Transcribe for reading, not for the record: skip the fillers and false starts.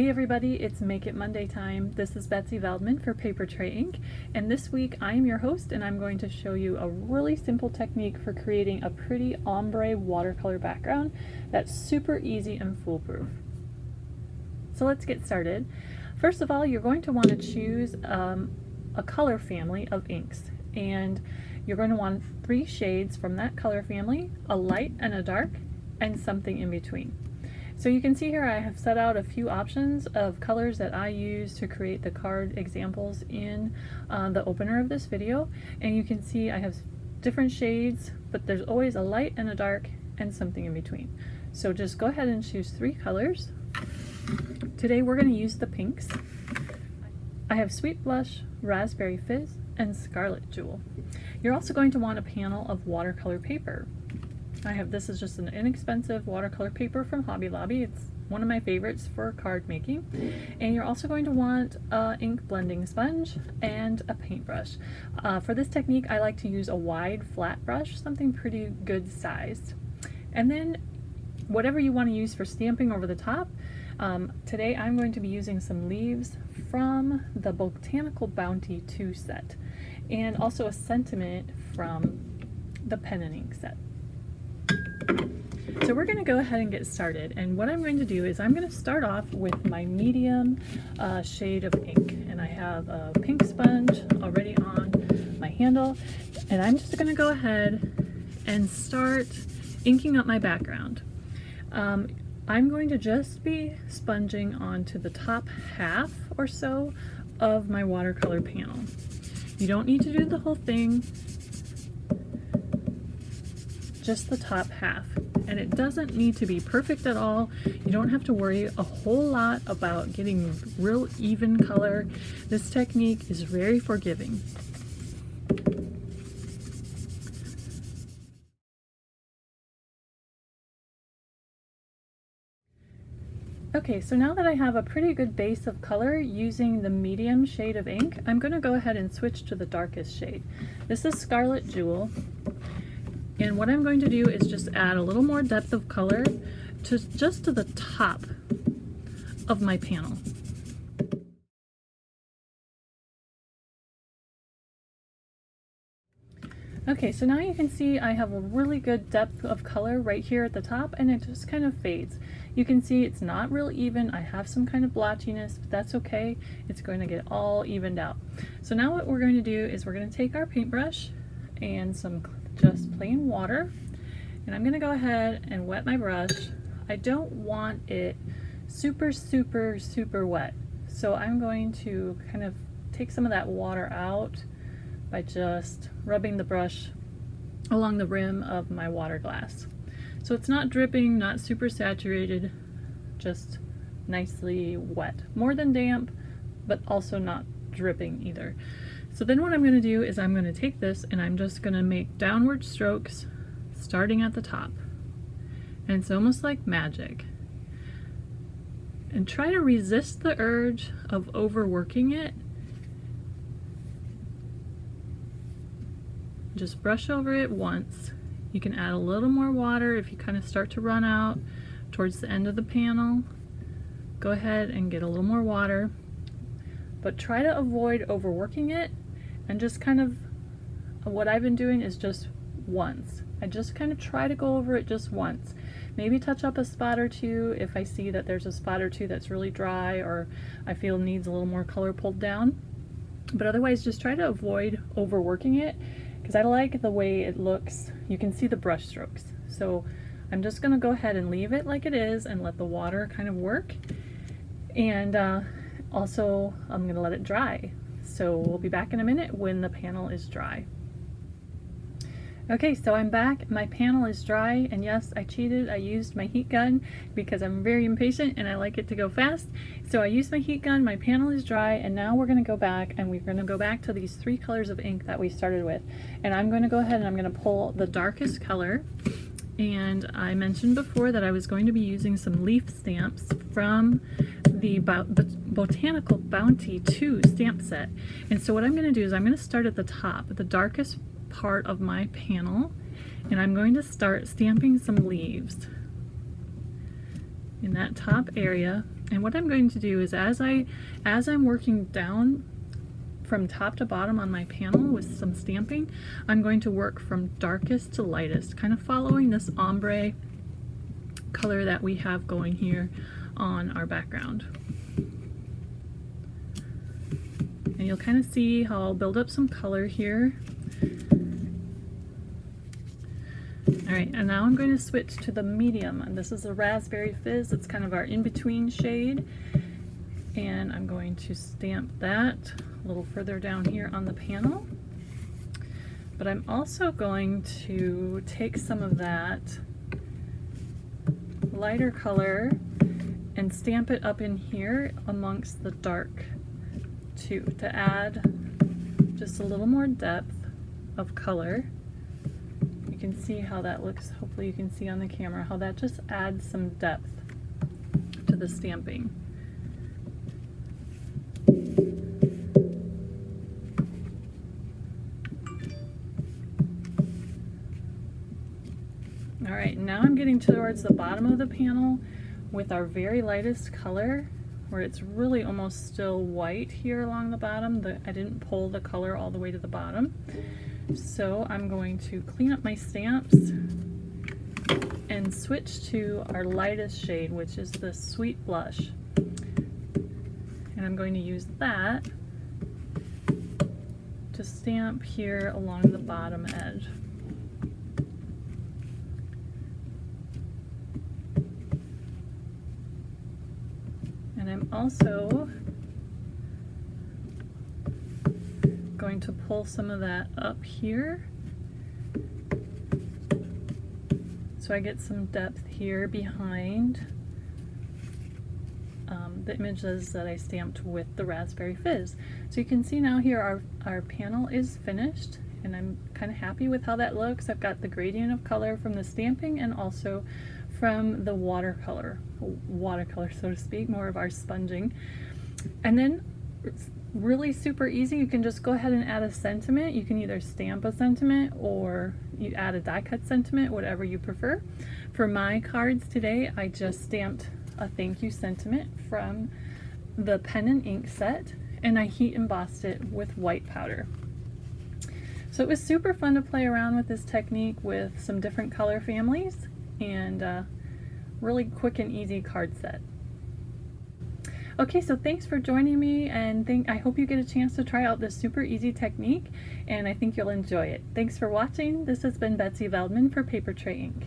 Hey everybody, it's Make It Monday time. This is Betsy Veldman for Paper Tray Ink, and this week I am your host and I'm going to show you a really simple technique for creating a pretty ombre watercolor background that's super easy and foolproof. So let's get started. First of all, you're going to want to choose a color family of inks, and you're going to want 3 shades from that color family, a light and a dark, and something in between. So you can see here I have set out a few options of colors that I use to create the card examples in the opener of this video, and you can see I have different shades, but there's always a light and a dark and something in between. So just go ahead and choose 3 colors. Today we're going to use the pinks. I have Sweet Blush, Raspberry Fizz, and Scarlet Jewel. You're also going to want a panel of watercolor paper. This is just an inexpensive watercolor paper from Hobby Lobby. It's one of my favorites for card making. And you're also going to want an ink blending sponge and a paintbrush. For this technique, I like to use a wide flat brush, something pretty good sized. And then whatever you want to use for stamping over the top. Today I'm going to be using some leaves from the Botanical Bounty 2 set, and also a sentiment from the pen and ink set. So we're going to go ahead and get started, and what I'm going to do is I'm going to start off with my medium shade of ink, and I have a pink sponge already on my handle, and I'm just going to go ahead and start inking up my background. I'm going to just be sponging onto the top half or so of my watercolor panel. You don't need to do the whole thing, just the top half. And it doesn't need to be perfect at all. You don't have to worry a whole lot about getting real even color. This technique is very forgiving. Okay, so now that I have a pretty good base of color using the medium shade of ink, I'm going to go ahead and switch to the darkest shade. This is Scarlet Jewel, and what I'm going to do is just add a little more depth of color to just to the top of my panel. Okay, so now you can see I have a really good depth of color right here at the top, and it just kind of fades. You can see it's not real even. I have some kind of blotchiness, but that's okay. It's going to get all evened out. So now what we're going to do is we're going to take our paintbrush and some just plain water, and I'm going to go ahead and wet my brush. I don't want it super wet, so I'm going to kind of take some of that water out by just rubbing the brush along the rim of my water glass. So it's not dripping, not super saturated, just nicely wet. More than damp, but also not dripping either. So then what I'm going to do is I'm going to take this and I'm just going to make downward strokes starting at the top. And it's almost like magic. And try to resist the urge of overworking it. Just brush over it once. You can add a little more water if you kind of start to run out towards the end of the panel. Go ahead and get a little more water, but try to avoid overworking it, and just kind of what I've been doing is just once. I just kind of try to go over it just once. Maybe touch up a spot or two if I see that there's a spot or two that's really dry or I feel needs a little more color pulled down. But otherwise just try to avoid overworking it, because I like the way it looks. You can see the brush strokes. So I'm just gonna go ahead and leave it like it is and let the water kind of work. And also I'm gonna let it dry. So we'll be back in a minute when the panel is dry. Okay, so I'm back. My panel is dry, and yes, I cheated. I used my heat gun because I'm very impatient and I like it to go fast. So I used my heat gun, my panel is dry, and now we're going to go back and we're going to go back to these 3 colors of ink that we started with. And I'm going to go ahead and I'm going to pull the darkest color. And I mentioned before that I was going to be using some leaf stamps from the Botanical Bounty 2 stamp set. And so what I'm going to do is I'm going to start at the top, the darkest part of my panel, and I'm going to start stamping some leaves in that top area. And what I'm going to do is as I'm working down from top to bottom on my panel with some stamping, I'm going to work from darkest to lightest, kind of following this ombre color that we have going here on our background. And you'll kind of see how I'll build up some color here. Alright, and now I'm going to switch to the medium, and this is a Raspberry Fizz. It's kind of our in-between shade, and I'm going to stamp that a little further down here on the panel. But I'm also going to take some of that lighter color and stamp it up in here amongst the dark too, to add just a little more depth of color. You can see how that looks. Hopefully you can see on the camera how that just adds some depth to the stamping. Alright, now I'm getting towards the bottom of the panel with our very lightest color, where it's really almost still white here along the bottom. I didn't pull the color all the way to the bottom. So I'm going to clean up my stamps and switch to our lightest shade, which is the Sweet Blush. And I'm going to use that to stamp here along the bottom edge. And I'm also going to pull some of that up here so I get some depth here behind the images that I stamped with the Raspberry Fizz. So you can see now here our panel is finished, and I'm kind of happy with how that looks. I've got the gradient of color from the stamping and also from the watercolor so to speak, more of our sponging. And then it's really super easy. You can just go ahead and add a sentiment. You can either stamp a sentiment or you add a die cut sentiment, whatever you prefer. For my cards today, I just stamped a thank you sentiment from the pen and ink set, and I heat embossed it with white powder. So it was super fun to play around with this technique with some different color families, and really quick and easy card set. Okay, so thanks for joining me, and I hope you get a chance to try out this super easy technique, and I think you'll enjoy it. Thanks for watching. This has been Betsy Veldman for Paper Tray Ink.